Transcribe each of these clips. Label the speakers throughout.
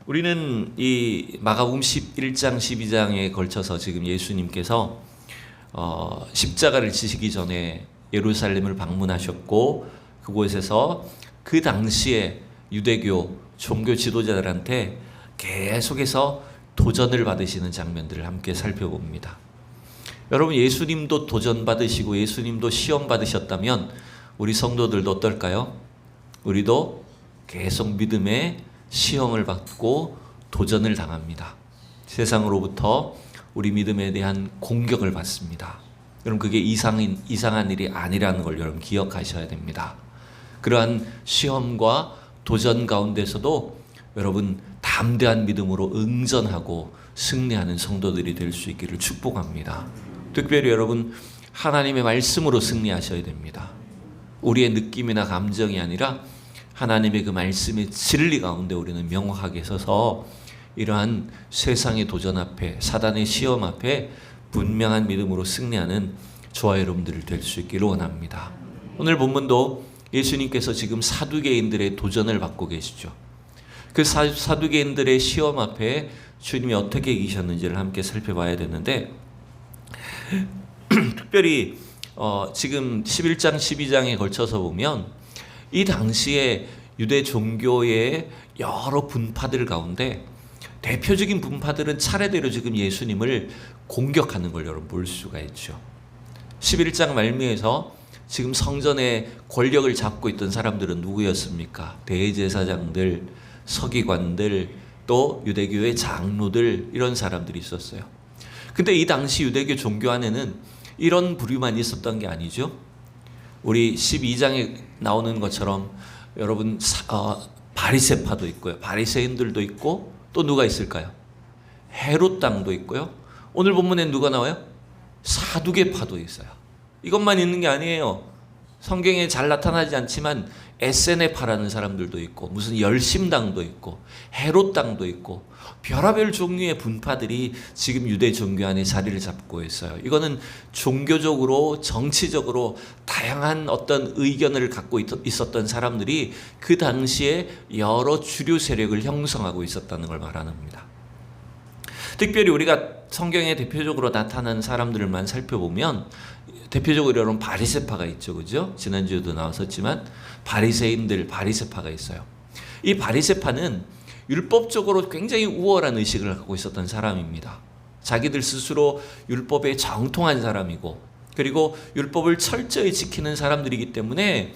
Speaker 1: 우리는 이 마가복음 11장 12장에 걸쳐서 지금 예수님께서 십자가를 지시기 전에 예루살렘을 방문하셨고, 그곳에서 그 당시에 유대교 종교 지도자들한테 계속해서 도전을 받으시는 장면들을 함께 살펴봅니다. 여러분, 예수님도 도전 받으시고 예수님도 시험 받으셨다면 우리 성도들도 어떨까요? 우리도 계속 믿음의 시험을 받고 도전을 당합니다. 세상으로부터 우리 믿음에 대한 공격을 받습니다. 여러분, 그게 이상한 일이 아니라는 걸 여러분 기억하셔야 됩니다. 그러한 시험과 도전 가운데서도 여러분 담대한 믿음으로 응전하고 승리하는 성도들이 될 수 있기를 축복합니다. 특별히 여러분, 하나님의 말씀으로 승리하셔야 됩니다. 우리의 느낌이나 감정이 아니라 하나님의 그 말씀의 진리 가운데 우리는 명확하게 서서 이러한 세상의 도전 앞에, 사단의 시험 앞에 분명한 믿음으로 승리하는 저와 여러분들이 될 수 있기를 원합니다. 오늘 본문도 예수님께서 지금 사두개인들의 도전을 받고 계시죠. 그 사두개인들의 시험 앞에 주님이 어떻게 이기셨는지를 함께 살펴봐야 되는데, 특별히 지금 11장 12장에 걸쳐서 보면 이 당시에 유대 종교의 여러 분파들 가운데 대표적인 분파들은 차례대로 지금 예수님을 공격하는 걸 여러분 볼 수가 있죠. 11장 말미에서 지금 성전의 권력을 잡고 있던 사람들은 누구였습니까? 대제사장들, 서기관들, 또 유대교의 장로들, 이런 사람들이 있었어요. 근데 이 당시 유대교 종교 안에는 이런 부류만 있었던 게 아니죠. 우리 12장에 나오는 것처럼 여러분 바리새파도 있고요, 바리새인들도 있고, 또 누가 있을까요? 헤롯 당도 있고요. 오늘 본문엔 누가 나와요? 사두개파도 있어요. 이것만 있는 게 아니에요. 성경에 잘 나타나지 않지만 에세네파라는 사람들도 있고, 무슨 열심당도 있고, 헤롯당도 있고, 별하별 종류의 분파들이 지금 유대 종교 안에 자리를 잡고 있어요. 이거는 종교적으로, 정치적으로 다양한 어떤 의견을 갖고 있었던 사람들이 그 당시에 여러 주류 세력을 형성하고 있었다는 걸 말합니다. 특별히 우리가 성경에 대표적으로 나타나는 사람들만 살펴보면 대표적으로 여러분 바리새파가 있죠, 그죠? 지난주에도 나왔었지만 바리새인들, 바리새파가 있어요. 이 바리새파는 율법적으로 굉장히 우월한 의식을 갖고 있었던 사람입니다. 자기들 스스로 율법에 정통한 사람이고, 그리고 율법을 철저히 지키는 사람들이기 때문에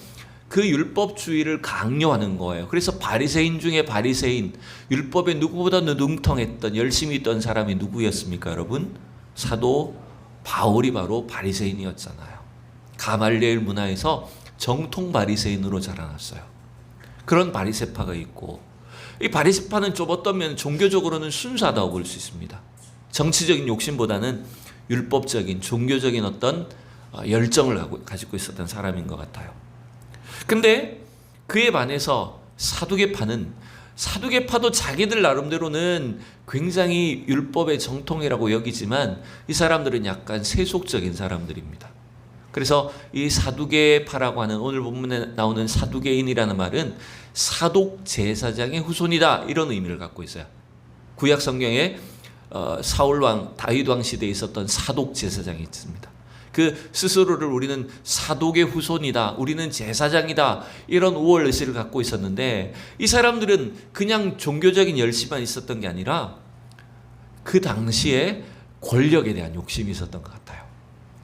Speaker 1: 그 율법주의를 강요하는 거예요. 그래서 바리새인 중에 바리새인, 율법에 누구보다도 능통했던, 열심히 있던 사람이 누구였습니까, 여러분? 사도 바울이 바로 바리새인이었잖아요. 가말리엘 문화에서 정통 바리새인으로 자라났어요. 그런 바리새파가 있고, 이 바리새파는 좀 어떤 면 종교적으로는 순수하다고 볼 수 있습니다. 정치적인 욕심보다는 율법적인, 종교적인 어떤 열정을 가지고 있었던 사람인 것 같아요. 근데 그에 반해서 사두개파도 자기들 나름대로는 굉장히 율법의 정통이라고 여기지만 이 사람들은 약간 세속적인 사람들입니다. 그래서 이 사두개파라고 하는, 오늘 본문에 나오는 사두개인이라는 말은 사독 제사장의 후손이다, 이런 의미를 갖고 있어요. 구약 성경에 사울왕, 다윗왕 시대에 있었던 사독 제사장이 있습니다. 그 스스로를 우리는 사독의 후손이다, 우리는 제사장이다, 이런 우월 의식을 갖고 있었는데, 이 사람들은 그냥 종교적인 열심만 있었던 게 아니라 그 당시에 권력에 대한 욕심이 있었던 것 같아요.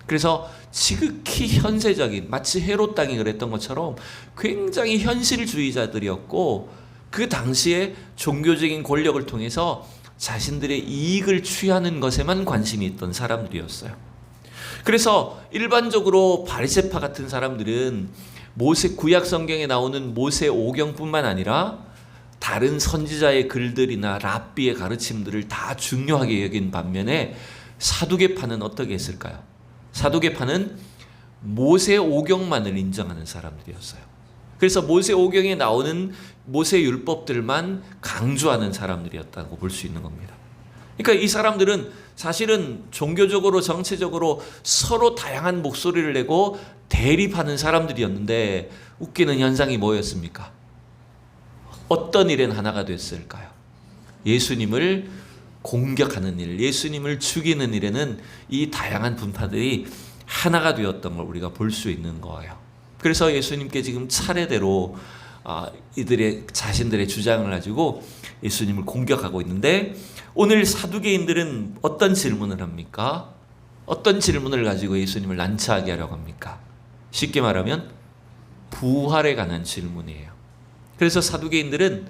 Speaker 1: 그래서 지극히 현세적인, 마치 헤롯 당이 그랬던 것처럼 굉장히 현실주의자들이었고, 그 당시에 종교적인 권력을 통해서 자신들의 이익을 취하는 것에만 관심이 있던 사람들이었어요. 그래서 일반적으로 바리새파 같은 사람들은 구약 성경에 나오는 모세 오경뿐만 아니라 다른 선지자의 글들이나 랍비의 가르침들을 다 중요하게 여긴 반면에 사두개파는 어떻게 했을까요? 사두개파는 모세 오경만을 인정하는 사람들이었어요. 그래서 모세 오경에 나오는 모세 율법들만 강조하는 사람들이었다고 볼 수 있는 겁니다. 그러니까 이 사람들은 사실은 종교적으로, 정치적으로 서로 다양한 목소리를 내고 대립하는 사람들이었는데, 웃기는 현상이 뭐였습니까? 어떤 일엔 하나가 됐을까요? 예수님을 공격하는 일, 예수님을 죽이는 일에는 이 다양한 분파들이 하나가 되었던 걸 우리가 볼 수 있는 거예요. 그래서 예수님께 지금 차례대로 이들의 자신들의 주장을 가지고 예수님을 공격하고 있는데, 오늘 사두개인들은 어떤 질문을 합니까? 어떤 질문을 가지고 예수님을 난처하게 하려고 합니까? 쉽게 말하면 부활에 관한 질문이에요. 그래서 사두개인들은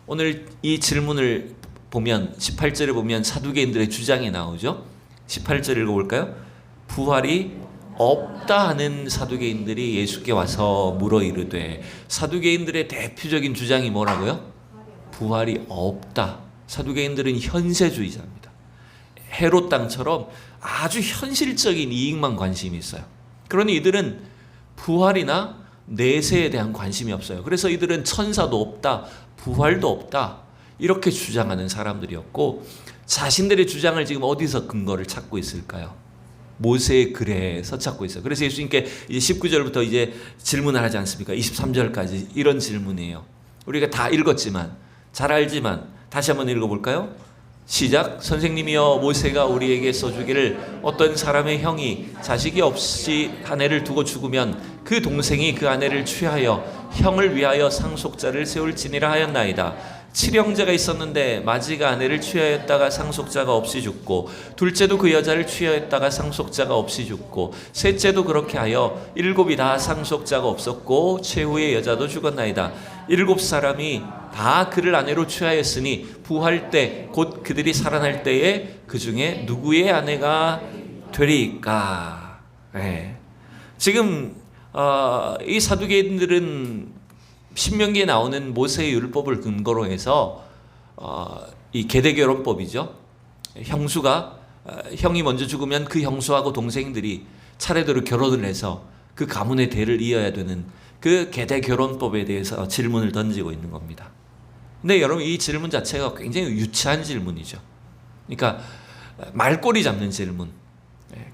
Speaker 1: 오늘 이 질문을 보면 18절에 보면 사두개인들의 주장이 나오죠. 18절 읽어볼까요? 부활이 없다 하는 사두개인들이 예수께 와서 물어 이르되, 사두개인들의 대표적인 주장이 뭐라고요? 부활이 없다. 사두개인들은 현세주의자입니다. 헤롯 땅처럼 아주 현실적인 이익만 관심이 있어요. 그러니 이들은 부활이나 내세에 대한 관심이 없어요. 그래서 이들은 천사도 없다, 부활도 없다, 이렇게 주장하는 사람들이었고, 자신들의 주장을 지금 어디서 근거를 찾고 있을까요? 모세의 글에서 찾고 있어요. 그래서 예수님께 이제 19절부터 이제 질문을 하지 않습니까? 23절까지 이런 질문이에요. 우리가 다 읽었지만, 잘 알지만 다시 한번 읽어볼까요? 시작. 선생님이여, 모세가 우리에게 써주기를 어떤 사람의 형이 자식이 없이 아내를 두고 죽으면 그 동생이 그 아내를 취하여 형을 위하여 상속자를 세울지니라 하였나이다. 7형제가 있었는데 마지가 아내를 취하였다가 상속자가 없이 죽고, 둘째도 그 여자를 취하였다가 상속자가 없이 죽고, 셋째도 그렇게 하여 7이 다 상속자가 없었고 최후의 여자도 죽었나이다. 7사람이 다 그를 아내로 취하였으니 부활 때 곧 그들이 살아날 때에 그 중에 누구의 아내가 되리까? 네. 지금 이 사두개인들은 신명기에 나오는 모세의 율법을 근거로 해서 이 계대결혼법이죠. 형수가 형이 먼저 죽으면 그 형수하고 동생들이 차례대로 결혼을 해서 그 가문의 대를 이어야 되는 그 계대결혼법에 대해서 질문을 던지고 있는 겁니다. 근데 여러분, 이 질문 자체가 굉장히 유치한 질문이죠. 그러니까 말꼬리 잡는 질문,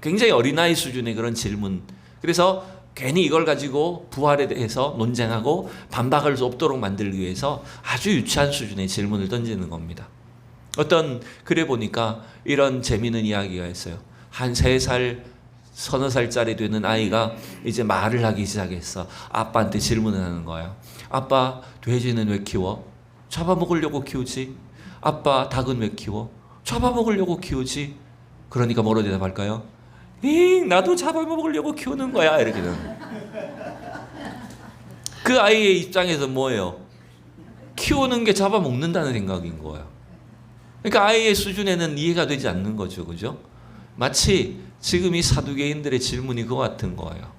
Speaker 1: 굉장히 어린아이 수준의 그런 질문. 그래서 괜히 이걸 가지고 부활에 대해서 논쟁하고 반박할 수 없도록 만들기 위해서 아주 유치한 수준의 질문을 던지는 겁니다. 어떤 글에 보니까 이런 재미있는 이야기가 있어요. 한 3살, 서너 살짜리 되는 아이가 이제 말을 하기 시작했어. 아빠한테 질문을 하는 거예요. 아빠, 돼지는 왜 키워? 잡아먹으려고 키우지. 아빠, 닭은 왜 키워? 잡아먹으려고 키우지. 그러니까 뭐로 대답할까요? 나도 잡아먹으려고 키우는 거야. 이렇게 되는. 그 아이의 입장에서 뭐예요? 키우는 게 잡아먹는다는 생각인 거예요. 그러니까 아이의 수준에는 이해가 되지 않는 거죠. 그죠? 마치 지금 이 사두개인들의 질문이 그거 같은 거예요.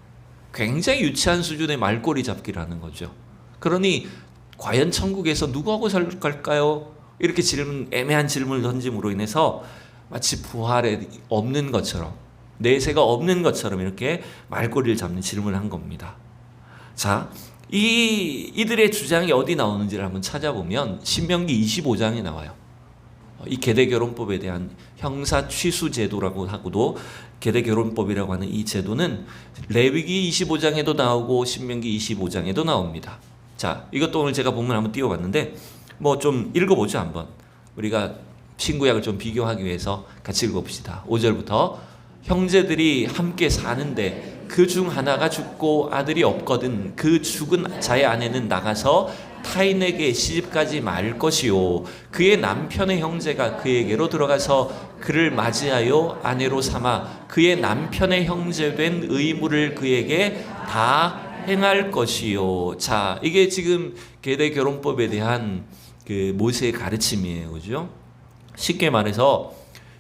Speaker 1: 굉장히 유치한 수준의 말꼬리 잡기를 하는 거죠. 그러니 과연 천국에서 누구하고 살까요? 이렇게 애매한 질문을 던짐으로 인해서 마치 부활에 없는 것처럼, 내세가 없는 것처럼 이렇게 말꼬리를 잡는 질문을 한 겁니다. 자, 이들의 주장이 어디 나오는지를 한번 찾아보면 신명기 25장에 나와요. 이 계대결혼법에 대한 형사 취수 제도라고 하고도 계대결혼법이라고 하는 이 제도는 레위기 25장에도 나오고 신명기 25장에도 나옵니다. 자, 이것도 오늘 제가 본문 한번 띄워봤는데 뭐 좀 읽어보죠. 한번 우리가 신구약을 좀 비교하기 위해서 같이 읽어봅시다. 5절부터 형제들이 함께 사는데 그 중 하나가 죽고 아들이 없거든 그 죽은 자의 아내는 나가서 타인에게 시집가지 말 것이요, 그의 남편의 형제가 그에게로 들어가서 그를 맞이하여 아내로 삼아 그의 남편의 형제된 의무를 그에게 다 행할 것이요. 자, 이게 지금 계대결혼법에 대한 그 모세의 가르침이에요. 그죠? 쉽게 말해서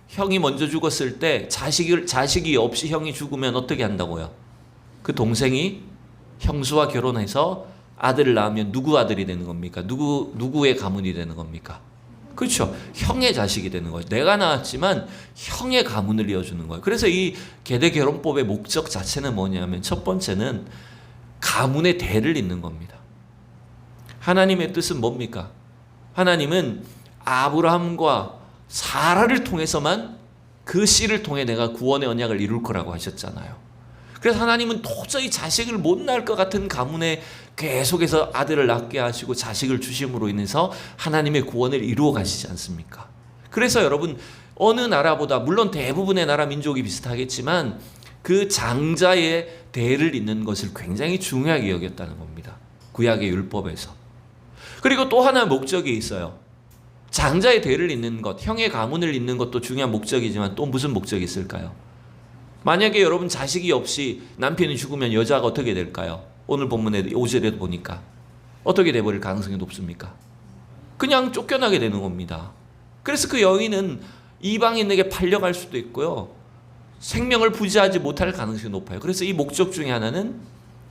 Speaker 1: 형이 먼저 죽었을 때 자식이 없이 형이 죽으면 어떻게 한다고요? 그 동생이 형수와 결혼해서 아들을 낳으면 누구 아들이 되는 겁니까? 누구의 가문이 되는 겁니까? 그렇죠. 형의 자식이 되는 거죠. 내가 낳았지만 형의 가문을 이어주는 거예요. 그래서 이 계대결혼법의 목적 자체는 뭐냐면, 첫 번째는 가문의 대를 잇는 겁니다. 하나님의 뜻은 뭡니까? 하나님은 아브라함과 사라를 통해서만 그 씨를 통해 내가 구원의 언약을 이룰 거라고 하셨잖아요. 그래서 하나님은 도저히 자식을 못 낳을 것 같은 가문의 계속해서 아들을 낳게 하시고 자식을 주심으로 인해서 하나님의 구원을 이루어 가시지 않습니까? 그래서 여러분, 어느 나라보다, 물론 대부분의 나라 민족이 비슷하겠지만 그 장자의 대를 잇는 것을 굉장히 중요하게 여겼다는 겁니다. 구약의 율법에서. 그리고 또 하나 목적이 있어요. 장자의 대를 잇는 것, 형의 가문을 잇는 것도 중요한 목적이지만 또 무슨 목적이 있을까요? 만약에 여러분 자식이 없이 남편이 죽으면 여자가 어떻게 될까요? 오늘 본문에 5절에도 보니까 어떻게 돼버릴 가능성이 높습니까? 그냥 쫓겨나게 되는 겁니다. 그래서 그 여인은 이방인에게 팔려갈 수도 있고요, 생명을 부지하지 못할 가능성이 높아요. 그래서 이 목적 중에 하나는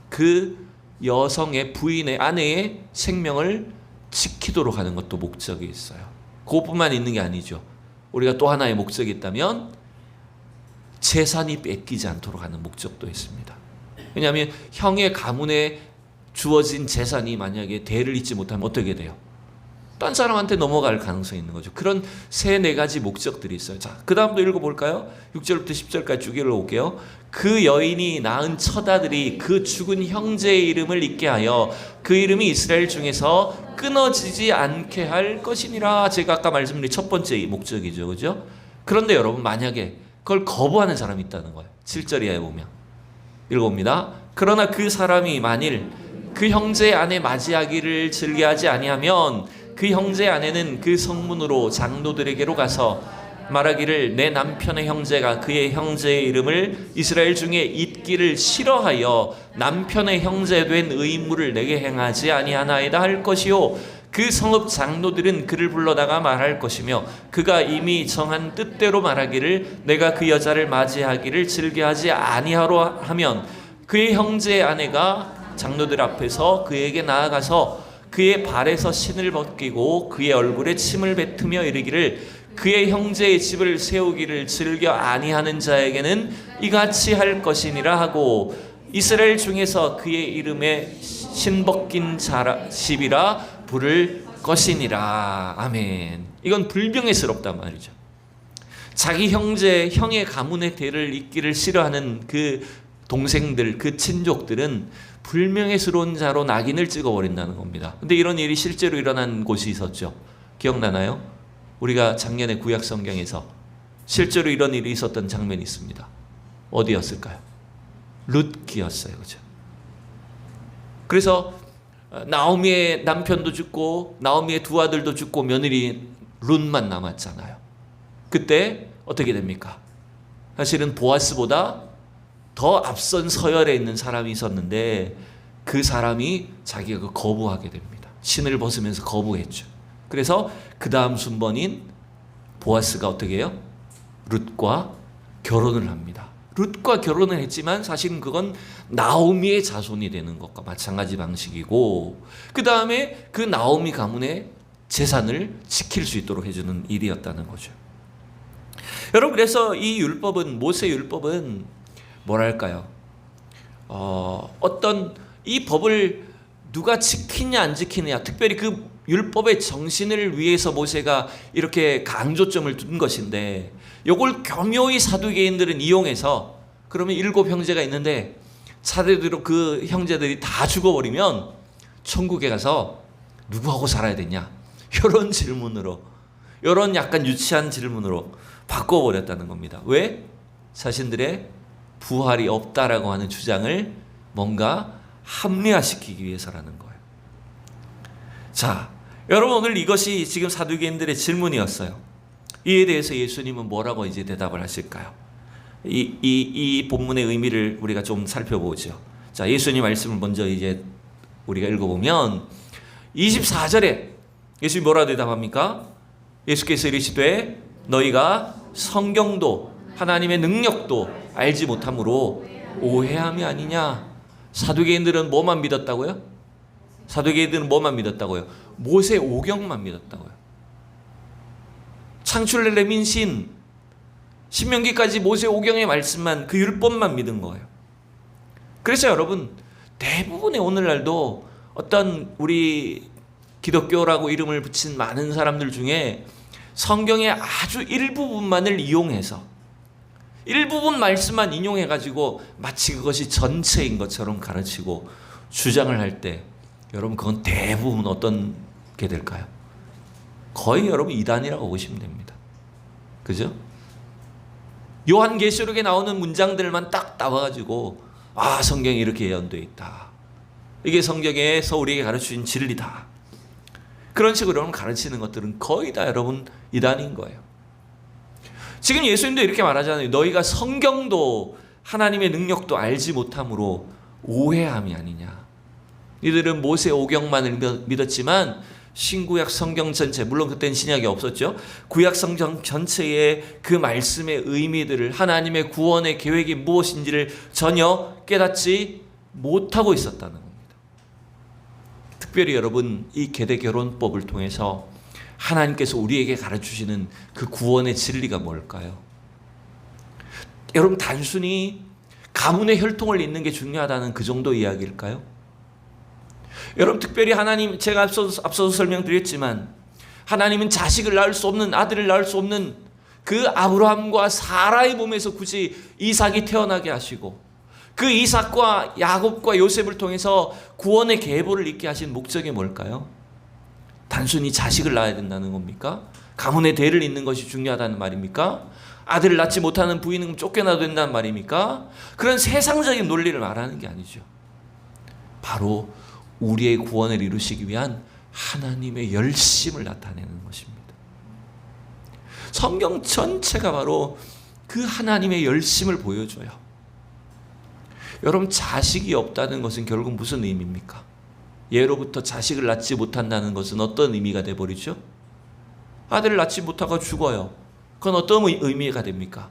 Speaker 1: 그 여성의, 부인의, 아내의 생명을 지키도록 하는 것도 목적이 있어요. 그것뿐만 있는 게 아니죠. 우리가 또 하나의 목적이 있다면 재산이 뺏기지 않도록 하는 목적도 있습니다. 왜냐하면 형의 가문에 주어진 재산이 만약에 대를 잇지 못하면 어떻게 돼요? 딴 사람한테 넘어갈 가능성이 있는 거죠. 그런 3-4가지 목적들이 있어요. 자, 그 다음도 읽어볼까요? 6절부터 10절까지 쭉 읽어볼게요. 그 여인이 낳은 처자들이 그 죽은 형제의 이름을 잊게 하여 그 이름이 이스라엘 중에서 끊어지지 않게 할 것이니라. 제가 아까 말씀드린 첫 번째 목적이죠. 그죠? 그런데 여러분, 만약에 그걸 거부하는 사람이 있다는 거예요. 7절 이하에 보면 읽어봅니다. 그러나 그 사람이 만일 그 형제의 아내 맞이하기를 즐겨하지 아니하면 그 형제의 아내는 그 성문으로 장로들에게로 가서 말하기를 내 남편의 형제가 그의 형제의 이름을 이스라엘 중에 잊기를 싫어하여 남편의 형제 된 의무를 내게 행하지 아니하나이다 할 것이요, 그 성읍 장로들은 그를 불러다가 말할 것이며 그가 이미 정한 뜻대로 말하기를 내가 그 여자를 맞이하기를 즐겨하지 아니하로 하면 그의 형제의 아내가 장로들 앞에서 그에게 나아가서 그의 발에서 신을 벗기고 그의 얼굴에 침을 뱉으며 이르기를 그의 형제의 집을 세우기를 즐겨 아니하는 자에게는 이같이 할 것이니라 하고 이스라엘 중에서 그의 이름에 신벗긴 집이라 부를 것이니라. 아멘. 이건 불명예스럽단 말이죠. 자기 형의 가문의 대를 잇기를 싫어하는 그 동생들, 그 친족들은 불명예스러운 자로 낙인을 찍어버린다는 겁니다. 근데 이런 일이 실제로 일어난 곳이 있었죠. 기억나나요? 우리가 작년에 구약 성경에서 실제로 이런 일이 있었던 장면이 있습니다. 어디였을까요? 룻기였어요. 그죠? 그래서 나오미의 남편도 죽고 나오미의 두 아들도 죽고 며느리 룻만 남았잖아요. 그때 어떻게 됩니까? 사실은 보아스보다 더 앞선 서열에 있는 사람이 있었는데 그 사람이 자기가 거부하게 됩니다. 신을 벗으면서 거부했죠. 그래서 그 다음 순번인 보아스가 어떻게 해요? 룻과 결혼을 합니다. 룻과 결혼을 했지만 사실은 그건 나오미의 자손이 되는 것과 마찬가지 방식이고, 그 다음에 그 나오미 가문의 재산을 지킬 수 있도록 해주는 일이었다는 거죠. 여러분, 그래서 이 율법은, 모세 율법은 뭐랄까요? 어떤 이 법을 누가 지키냐 안 지키느냐, 특별히 그 율법의 정신을 위해서 모세가 이렇게 강조점을 둔 것인데, 이걸 교묘히 사두개인들은 이용해서, 그러면 7 형제가 있는데 차례대로 그 형제들이 다 죽어버리면 천국에 가서 누구하고 살아야 되냐, 이런 질문으로, 이런 약간 유치한 질문으로 바꿔버렸다는 겁니다. 왜? 자신들의 부활이 없다라고 하는 주장을 뭔가 합리화시키기 위해서라는 거예요. 자, 여러분, 오늘 이것이 지금 사두개인들의 질문이었어요. 이에 대해서 예수님은 뭐라고 이제 대답을 하실까요? 이 본문의 의미를 우리가 좀 살펴보죠. 자, 예수님 말씀을 먼저 이제 우리가 읽어보면 24절에 예수님이 뭐라고 대답합니까? 예수께서 이르시되 너희가 성경도 하나님의 능력도 알지 못함으로 오해함이 아니냐. 사두개인들은 뭐만 믿었다고요? 사두개인들은 뭐만 믿었다고요? 모세 오경만 믿었다고요. 창출의 레민신, 신명기까지 모세 오경의 말씀만, 그 율법만 믿은 거예요. 그래서 여러분, 대부분의 오늘날도 어떤 우리 기독교라고 이름을 붙인 많은 사람들 중에 성경의 아주 일부분만을 이용해서, 일부분 말씀만 인용해가지고 마치 그것이 전체인 것처럼 가르치고 주장을 할 때 여러분 그건 대부분 어떤 게 될까요? 거의 여러분 이단이라고 보시면 됩니다. 그죠? 요한계시록에 나오는 문장들만 딱 따와가지고 성경이 이렇게 예언되어 있다. 이게 성경에서 우리에게 가르쳐준 진리다. 그런 식으로 여러분 가르치는 것들은 거의 다 여러분 이단인 거예요. 지금 예수님도 이렇게 말하잖아요. 너희가 성경도 하나님의 능력도 알지 못함으로 오해함이 아니냐. 이들은 모세 오경만을 믿었지만 신구약 성경 전체, 물론 그때는 신약이 없었죠. 구약 성경 전체의 그 말씀의 의미들을, 하나님의 구원의 계획이 무엇인지를 전혀 깨닫지 못하고 있었다는 겁니다. 특별히 여러분 이 계대결혼법을 통해서 하나님께서 우리에게 가르치시는 그 구원의 진리가 뭘까요? 여러분 단순히 가문의 혈통을 잇는 게 중요하다는 그 정도 이야기일까요? 여러분 특별히 하나님, 제가 앞서서 설명드렸지만 하나님은 자식을 낳을 수 없는, 아들을 낳을 수 없는 그 아브라함과 사라의 몸에서 굳이 이삭이 태어나게 하시고 그 이삭과 야곱과 요셉을 통해서 구원의 계보를 잇게 하신 목적이 뭘까요? 단순히 자식을 낳아야 된다는 겁니까? 가문의 대를 잇는 것이 중요하다는 말입니까? 아들을 낳지 못하는 부인은 쫓겨나도 된다는 말입니까? 그런 세상적인 논리를 말하는 게 아니죠. 바로 우리의 구원을 이루시기 위한 하나님의 열심을 나타내는 것입니다. 성경 전체가 바로 그 하나님의 열심을 보여줘요. 여러분 자식이 없다는 것은 결국 무슨 의미입니까? 예로부터 자식을 낳지 못한다는 것은 어떤 의미가 돼버리죠? 아들을 낳지 못하고 죽어요. 그건 어떤 의미가 됩니까?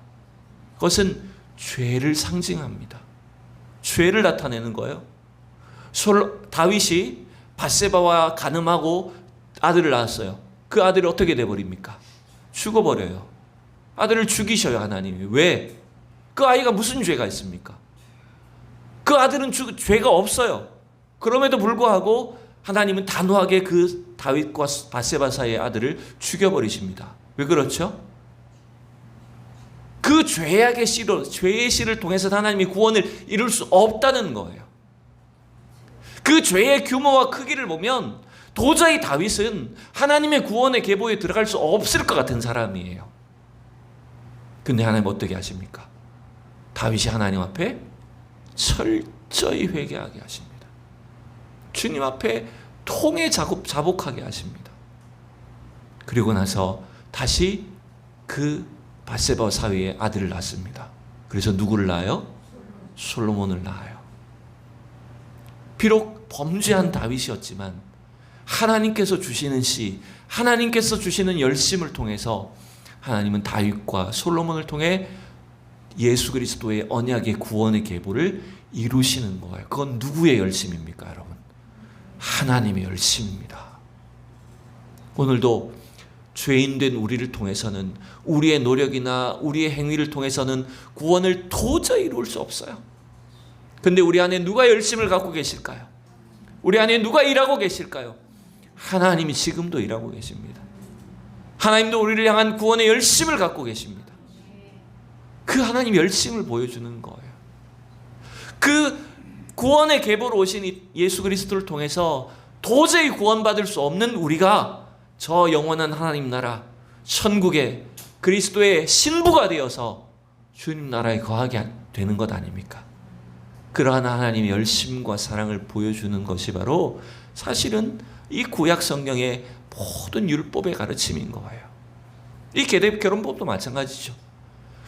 Speaker 1: 그것은 죄를 상징합니다. 죄를 나타내는 거예요. 다윗이 밧세바와 간음하고 아들을 낳았어요. 그 아들이 어떻게 돼버립니까? 죽어버려요. 아들을 죽이셔요 하나님이. 왜? 그 아이가 무슨 죄가 있습니까? 그 아들은 죄가 없어요. 그럼에도 불구하고 하나님은 단호하게 그 다윗과 밧세바 사이의 아들을 죽여버리십니다. 왜 그렇죠? 그 죄의 씨를 통해서 하나님이 구원을 이룰 수 없다는 거예요. 그 죄의 규모와 크기를 보면 도저히 다윗은 하나님의 구원의 계보에 들어갈 수 없을 것 같은 사람이에요. 근데 하나님 어떻게 하십니까? 다윗이 하나님 앞에 철저히 회개하게 하십니다. 주님 앞에 통에 자복하게 하십니다. 그리고 나서 다시 그 밧세바 사위의 아들을 낳습니다. 그래서 누구를 낳아요? 솔로몬을 낳아요. 비록 범죄한 다윗이었지만 하나님께서 주시는 씨, 하나님께서 주시는 열심을 통해서 하나님은 다윗과 솔로몬을 통해 예수 그리스도의 언약의 구원의 계보를 이루시는 거예요. 그건 누구의 열심입니까, 여러분? 하나님의 열심입니다. 오늘도 죄인된 우리를 통해서는, 우리의 노력이나 우리의 행위를 통해서는 구원을 도저히 이룰 수 없어요. 근데 우리 안에 누가 열심을 갖고 계실까요? 우리 안에 누가 일하고 계실까요? 하나님이 지금도 일하고 계십니다. 하나님도 우리를 향한 구원의 열심을 갖고 계십니다. 그 하나님 열심을 보여주는 거예요. 그 구원의 계보로 오신 예수 그리스도를 통해서 도저히 구원받을 수 없는 우리가 저 영원한 하나님 나라 천국의 그리스도의 신부가 되어서 주님 나라에 거하게 되는 것 아닙니까? 그러한 하나님의 열심과 사랑을 보여주는 것이 바로 사실은 이 구약 성경의 모든 율법의 가르침인 거예요. 이 계대결혼법도 마찬가지죠.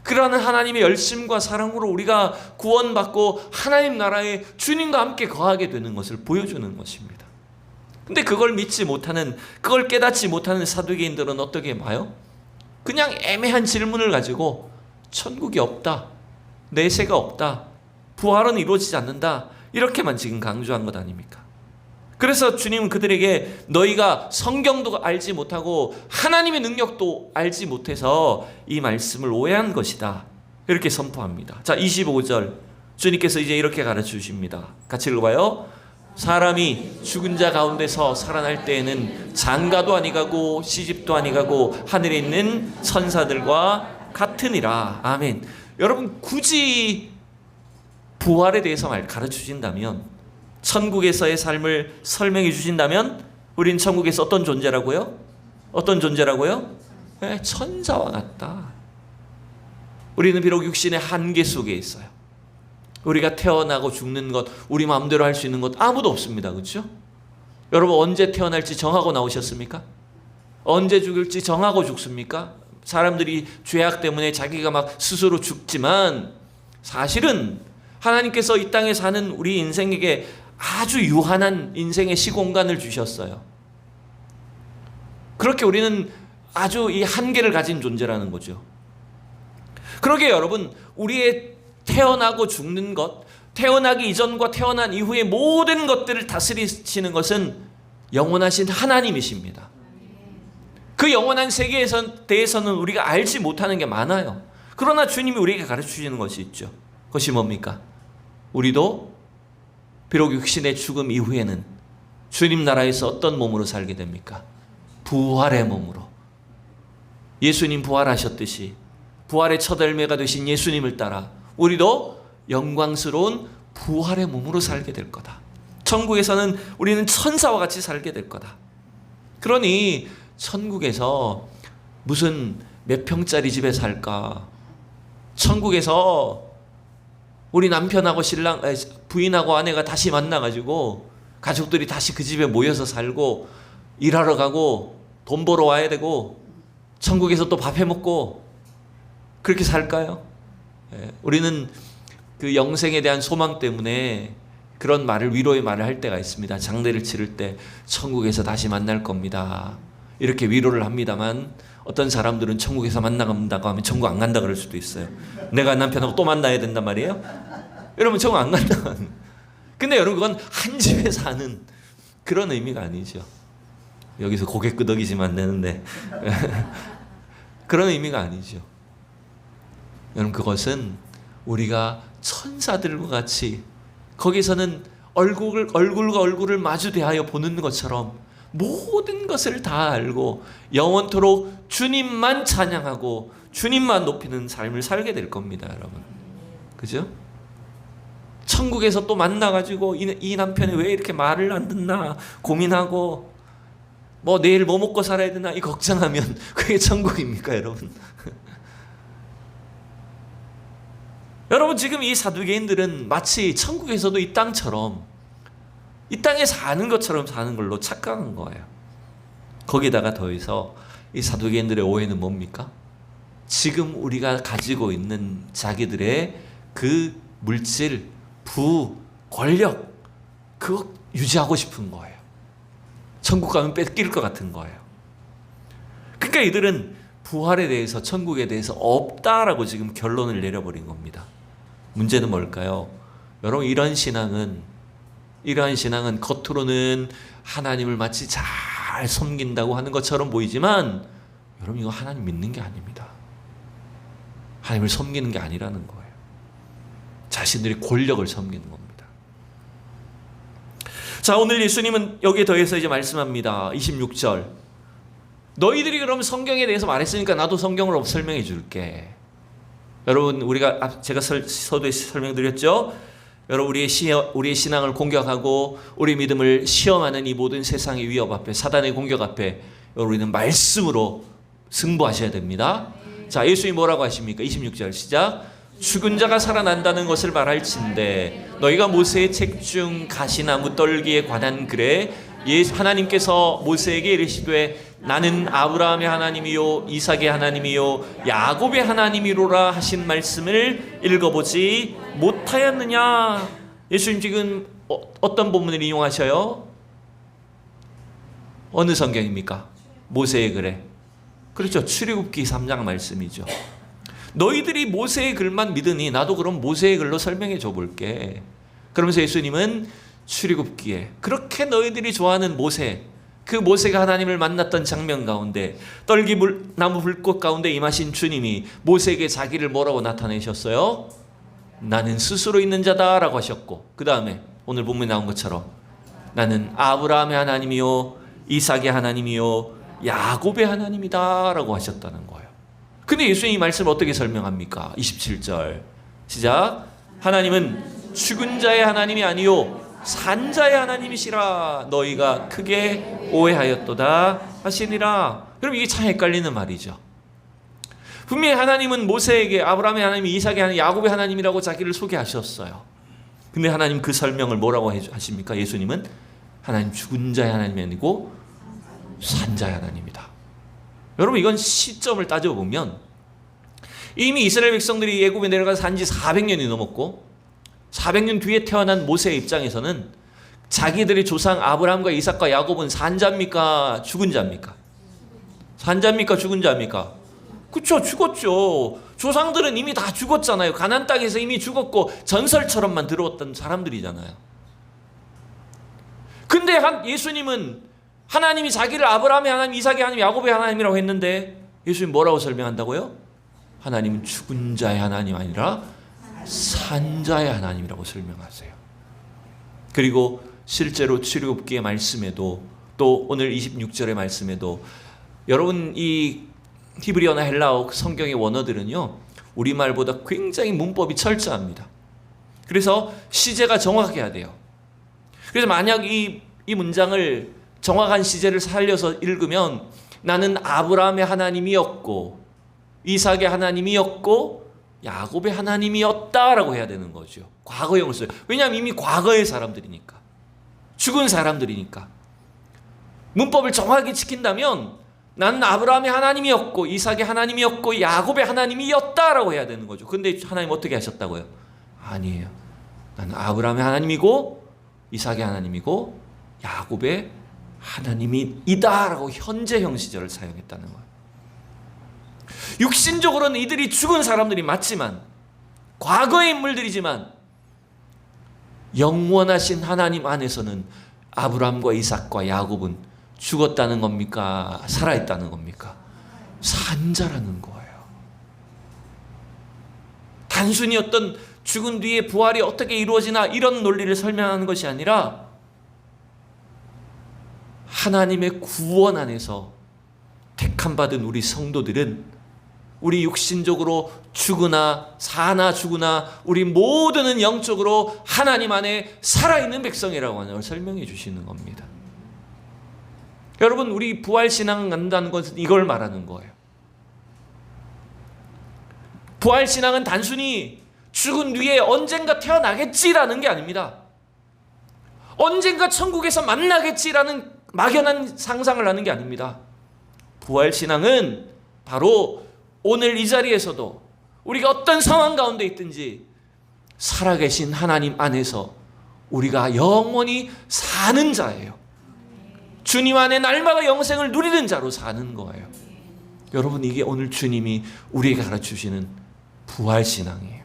Speaker 1: 그러한 하나님의 열심과 사랑으로 우리가 구원받고 하나님 나라에 주님과 함께 거하게 되는 것을 보여주는 것입니다. 근데 그걸 믿지 못하는, 그걸 깨닫지 못하는 사두개인들은 어떻게 봐요? 그냥 애매한 질문을 가지고 천국이 없다, 내세가 없다, 부활은 이루어지지 않는다, 이렇게만 지금 강조한 것 아닙니까? 그래서 주님은 그들에게 너희가 성경도 알지 못하고 하나님의 능력도 알지 못해서 이 말씀을 오해한 것이다, 이렇게 선포합니다. 자, 25절 주님께서 이제 이렇게 가르쳐 주십니다. 같이 읽어봐요. 사람이 죽은 자 가운데서 살아날 때에는 장가도 아니가고 시집도 아니가고 하늘에 있는 천사들과 같으니라. 아멘. 여러분 굳이 부활에 대해서 가르쳐 주신다면 천국에서의 삶을 설명해 주신다면 우린 천국에서 어떤 존재라고요? 어떤 존재라고요? 네, 천사와 같다. 우리는 비록 육신의 한계 속에 있어요. 우리가 태어나고 죽는 것, 우리 마음대로 할 수 있는 것 아무도 없습니다. 그렇죠? 여러분 언제 태어날지 정하고 나오셨습니까? 언제 죽을지 정하고 죽습니까? 사람들이 죄악 때문에 자기가 막 스스로 죽지만 사실은 하나님께서 이 땅에 사는 우리 인생에게 아주 유한한 인생의 시공간을 주셨어요. 그렇게 우리는 아주 이 한계를 가진 존재라는 거죠. 그러게 여러분, 우리의 태어나고 죽는 것, 태어나기 이전과 태어난 이후의 모든 것들을 다스리시는 것은 영원하신 하나님이십니다. 그 영원한 세계에 대해서는 우리가 알지 못하는 게 많아요. 그러나 주님이 우리에게 가르치시는 것이 있죠. 그것이 뭡니까? 우리도 비록 육신의 죽음 이후에는 주님 나라에서 어떤 몸으로 살게 됩니까? 부활의 몸으로. 예수님 부활하셨듯이 부활의 첫 열매가 되신 예수님을 따라 우리도 영광스러운 부활의 몸으로 살게 될 거다. 천국에서는 우리는 천사와 같이 살게 될 거다. 그러니 천국에서 무슨 몇 평짜리 집에 살까? 천국에서 우리 남편하고 부인하고 아내가 다시 만나가지고 가족들이 다시 그 집에 모여서 살고 일하러 가고 돈 벌어 와야 되고 천국에서 또 밥 해먹고 그렇게 살까요? 우리는 그 영생에 대한 소망 때문에 그런 말을, 위로의 말을 할 때가 있습니다. 장례를 치를 때 천국에서 다시 만날 겁니다. 이렇게 위로를 합니다만 어떤 사람들은 천국에서 만나간다고 하면 천국 안 간다 그럴 수도 있어요. 내가 남편하고 또 만나야 된단 말이에요. 여러분 천국 안 간다. 근데 여러분 그건 한 집에 사는 그런 의미가 아니죠. 여기서 고개 끄덕이지만 안 되는데 그런 의미가 아니죠. 여러분 그것은 우리가 천사들과 같이 거기서는 얼굴과 얼굴을 마주 대하여 보는 것처럼 모든 것을 다 알고 영원토록 주님만 찬양하고 주님만 높이는 삶을 살게 될 겁니다, 여러분. 그죠? 천국에서 또 만나가지고 이 남편이 왜 이렇게 말을 안 듣나 고민하고 뭐 내일 뭐 먹고 살아야 되나 이 걱정하면 그게 천국입니까, 여러분? 여러분 지금 이 사두개인들은 마치 천국에서도 이 땅처럼 이 땅에 사는 것처럼 사는 걸로 착각한 거예요. 거기다가 더해서 이 사두개인들의 오해는 뭡니까? 지금 우리가 가지고 있는 자기들의 그 물질, 부, 권력 그거 유지하고 싶은 거예요. 천국 가면 뺏길 것 같은 거예요. 그러니까 이들은 부활에 대해서, 천국에 대해서 없다라고 지금 결론을 내려버린 겁니다. 문제는 뭘까요? 여러분 이러한 신앙은 겉으로는 하나님을 마치 잘 섬긴다고 하는 것처럼 보이지만 여러분 이거 하나님 믿는 게 아닙니다. 하나님을 섬기는 게 아니라는 거예요. 자신들의 권력을 섬기는 겁니다. 자, 오늘 예수님은 여기에 더해서 이제 말씀합니다. 26절. 너희들이 그럼 성경에 대해서 말했으니까 나도 성경을 설명해 줄게. 여러분 제가 서두에 설명드렸죠. 여러분 우리의 신앙을 공격하고 우리 믿음을 시험하는 이 모든 세상의 위협 앞에, 사단의 공격 앞에 여러분 우리는 말씀으로 승부하셔야 됩니다. 자, 예수님이 뭐라고 하십니까? 26절 시작. 죽은 자가 살아난다는 것을 말할진대 너희가 모세의 책 중 가시나무 떨기에 관한 글에 하나님께서 모세에게 이르시되 나는 아브라함의 하나님이요 이삭의 하나님이요 야곱의 하나님이로라 하신 말씀을 읽어보지 못하였느냐. 예수님 지금 어떤 본문을 인용하셔요? 어느 성경입니까? 모세의 글에. 그렇죠. 출애굽기 3장 말씀이죠. 너희들이 모세의 글만 믿으니 나도 그럼 모세의 글로 설명해 줘 볼게. 그러면서 예수님은 출애굽기에 그렇게 너희들이 좋아하는 모세, 그 모세가 하나님을 만났던 장면 가운데 떨기나무 불꽃 가운데 임하신 주님이 모세에게 자기를 뭐라고 나타내셨어요? 나는 스스로 있는 자다라고 하셨고, 그 다음에 오늘 본문에 나온 것처럼 나는 아브라함의 하나님이요 이삭의 하나님이요 야곱의 하나님이다라고 하셨다는 거예요. 근데 예수님이 이 말씀을 어떻게 설명합니까? 27절 시작. 하나님은 죽은 자의 하나님이 아니요 산자의 하나님이시라 너희가 크게 오해하였도다 하시니라. 그럼 이게 참 헷갈리는 말이죠. 분명히 하나님은 모세에게 아브라함의 하나님, 이삭의 하나님, 야곱의 하나님이라고 자기를 소개하셨어요. 근데 하나님 그 설명을 뭐라고 하십니까? 예수님은 하나님 죽은 자의 하나님이 아니고 산자의 하나님이다. 여러분, 이건 시점을 따져보면 이미 이스라엘 백성들이 애굽에 내려가서 산지 400년이 넘었고 400년 뒤에 태어난 모세의 입장에서는 자기들의 조상 아브라함과 이삭과 야곱은 산자입니까? 죽은 자입니까? 산자입니까? 죽은 자입니까? 그쵸, 죽었죠. 조상들은 이미 다 죽었잖아요. 가나안 땅에서 이미 죽었고 전설처럼만 들어왔던 사람들이잖아요. 근데 예수님은 하나님이 자기를 아브라함의 하나님, 이삭의 하나님, 야곱의 하나님이라고 했는데 예수님 뭐라고 설명한다고요? 하나님은 죽은 자의 하나님 아니라 산자의 하나님이라고 설명하세요. 그리고 실제로 출애굽기의 말씀에도 또 오늘 26절의 말씀에도 여러분 이 히브리어나 헬라어 성경의 원어들은요 우리말보다 굉장히 문법이 철저합니다. 그래서 시제가 정확해야 돼요. 그래서 만약 이 문장을 정확한 시제를 살려서 읽으면 나는 아브라함의 하나님이었고 이삭의 하나님이었고 야곱의 하나님이었다라고 해야 되는 거죠. 과거형을 써요. 왜냐하면 이미 과거의 사람들이니까. 죽은 사람들이니까. 문법을 정확하게 지킨다면 나는 아브라함의 하나님이었고 이삭의 하나님이었고 야곱의 하나님이었다라고 해야 되는 거죠. 근데 하나님 어떻게 하셨다고요? 아니에요. 나는 아브라함의 하나님이고 이삭의 하나님이고 야곱의 하나님이다라고 현재형 시제를 사용했다는 거예요. 육신적으로는 이들이 죽은 사람들이 맞지만 과거의 인물들이지만 영원하신 하나님 안에서는 아브라함과 이삭과 야곱은 죽었다는 겁니까? 살아있다는 겁니까? 산자라는 거예요. 단순히 어떤 죽은 뒤에 부활이 어떻게 이루어지나 이런 논리를 설명하는 것이 아니라 하나님의 구원 안에서 택함받은 우리 성도들은 우리 육신적으로 죽으나 사나 죽으나 우리 모두는 영적으로 하나님 안에 살아있는 백성이라고 하는 걸 설명해 주시는 겁니다. 여러분, 우리 부활신앙 간다는 것은 이걸 말하는 거예요. 부활신앙은 단순히 죽은 뒤에 언젠가 태어나겠지라는 게 아닙니다. 언젠가 천국에서 만나겠지라는 막연한 상상을 하는 게 아닙니다. 부활신앙은 바로 오늘 이 자리에서도 우리가 어떤 상황 가운데 있든지 살아계신 하나님 안에서 우리가 영원히 사는 자예요. 주님 안에 날마다 영생을 누리는 자로 사는 거예요. 여러분, 이게 오늘 주님이 우리에게 가르쳐주시는 부활신앙이에요.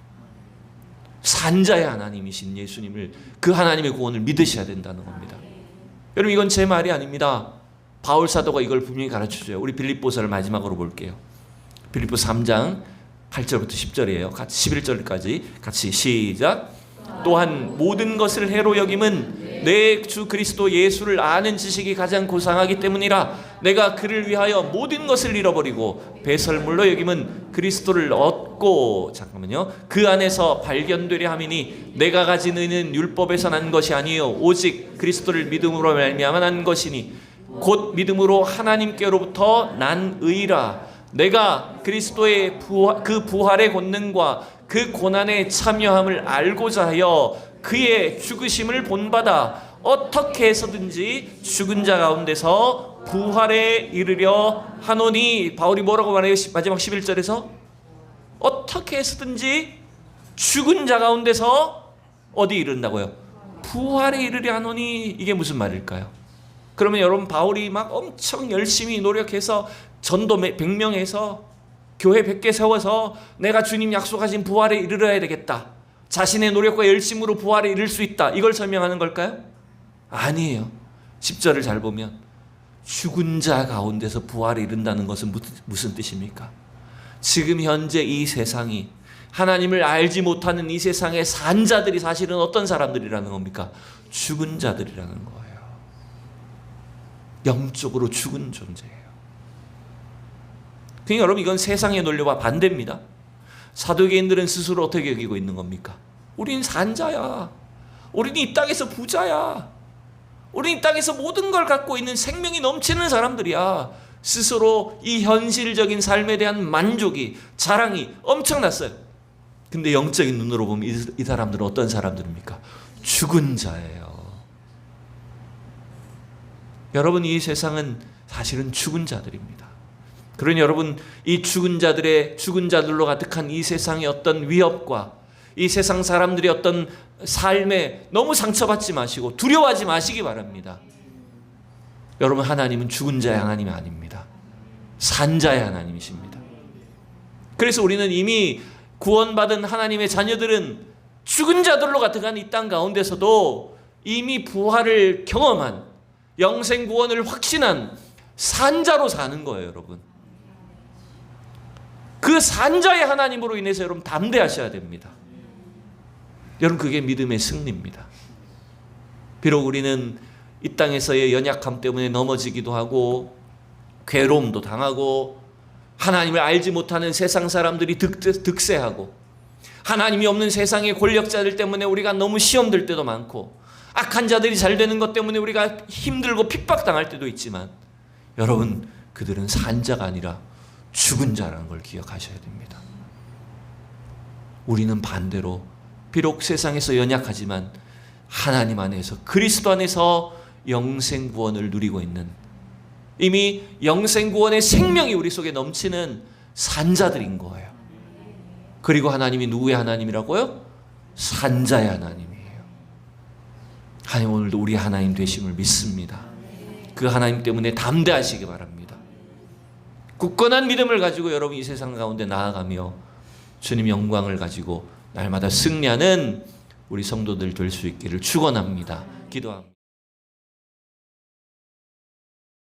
Speaker 1: 산자의 하나님이신 예수님을, 그 하나님의 구원을 믿으셔야 된다는 겁니다. 여러분, 이건 제 말이 아닙니다. 바울 사도가 이걸 분명히 가르쳐줘요. 우리 빌립보서를 마지막으로 볼게요. 빌립보 3장 8절부터 10절이에요. 같이 11절까지 같이 시작. 또한 모든 것을 해로 여김은 내 주 그리스도 예수를 아는 지식이 가장 고상하기 때문이라. 내가 그를 위하여 모든 것을 잃어버리고 배설물로 여김은 그리스도를 얻고, 잠깐만요, 그 안에서 발견되려 함이니 내가 가진 의는 율법에서 난 것이 아니요 오직 그리스도를 믿음으로 말미암아 난 것이니 곧 믿음으로 하나님께로부터 난 의라. 내가 그리스도의 그 부활의 권능과 그 고난에 참여함을 알고자 하여 그의 죽으심을 본받아 어떻게 해서든지 죽은 자 가운데서 부활에 이르려 하노니. 바울이 뭐라고 말해요? 마지막 11절에서 어떻게 해서든지 죽은 자 가운데서 어디 이른다고요? 부활에 이르려 하노니. 이게 무슨 말일까요? 그러면 여러분, 바울이 막 엄청 열심히 노력해서 전도 100명 해서 교회 100개 세워서 내가 주님 약속하신 부활에 이르러야 되겠다, 자신의 노력과 열심으로 부활에 이를 수 있다, 이걸 설명하는 걸까요? 아니에요. 10절을 잘 보면 죽은 자 가운데서 부활에 이른다는 것은 무슨 뜻입니까? 지금 현재 이 세상이, 하나님을 알지 못하는 이 세상의 산자들이 사실은 어떤 사람들이라는 겁니까? 죽은 자들이라는 거예요. 영적으로 죽은 존재예요. 그러니까 여러분, 이건 세상의 논리와 반대입니다. 사두개인들은 스스로 어떻게 여기고 있는 겁니까? 우린 산자야. 우리는 이 땅에서 부자야. 우리는 이 땅에서 모든 걸 갖고 있는 생명이 넘치는 사람들이야. 스스로 이 현실적인 삶에 대한 만족이, 자랑이 엄청났어요. 근데 영적인 눈으로 보면 이 사람들은 어떤 사람들입니까? 죽은 자예요. 여러분, 이 세상은 사실은 죽은 자들입니다. 그러니 여러분, 이 죽은 자들로 가득한 이 세상의 어떤 위협과 이 세상 사람들의 어떤 삶에 너무 상처받지 마시고 두려워하지 마시기 바랍니다. 여러분, 하나님은 죽은 자의 하나님이 아닙니다. 산 자의 하나님이십니다. 그래서 우리는 이미 구원받은 하나님의 자녀들은 죽은 자들로 가득한 이 땅 가운데서도 이미 부활을 경험한, 영생 구원을 확신한 산자로 사는 거예요, 여러분. 그 산자의 하나님으로 인해서 여러분 담대하셔야 됩니다. 여러분, 그게 믿음의 승리입니다. 비록 우리는 이 땅에서의 연약함 때문에 넘어지기도 하고 괴로움도 당하고 하나님을 알지 못하는 세상 사람들이 득세하고 하나님이 없는 세상의 권력자들 때문에 우리가 너무 시험될 때도 많고 악한 자들이 잘 되는 것 때문에 우리가 힘들고 핍박당할 때도 있지만 여러분, 그들은 산자가 아니라 죽은 자라는 걸 기억하셔야 됩니다. 우리는 반대로 비록 세상에서 연약하지만 하나님 안에서, 그리스도 안에서 영생 구원을 누리고 있는, 이미 영생 구원의 생명이 우리 속에 넘치는 산자들인 거예요. 그리고 하나님이 누구의 하나님이라고요? 산자의 하나님이에요. 하나님, 오늘도 우리 하나님 되심을 믿습니다. 그 하나님 때문에 담대하시기 바랍니다. 굳건한 믿음을 가지고 여러분 이 세상 가운데 나아가며 주님 영광을 가지고 날마다 승리하는 우리 성도들 될 수 있기를 축원합니다. 기도합니다.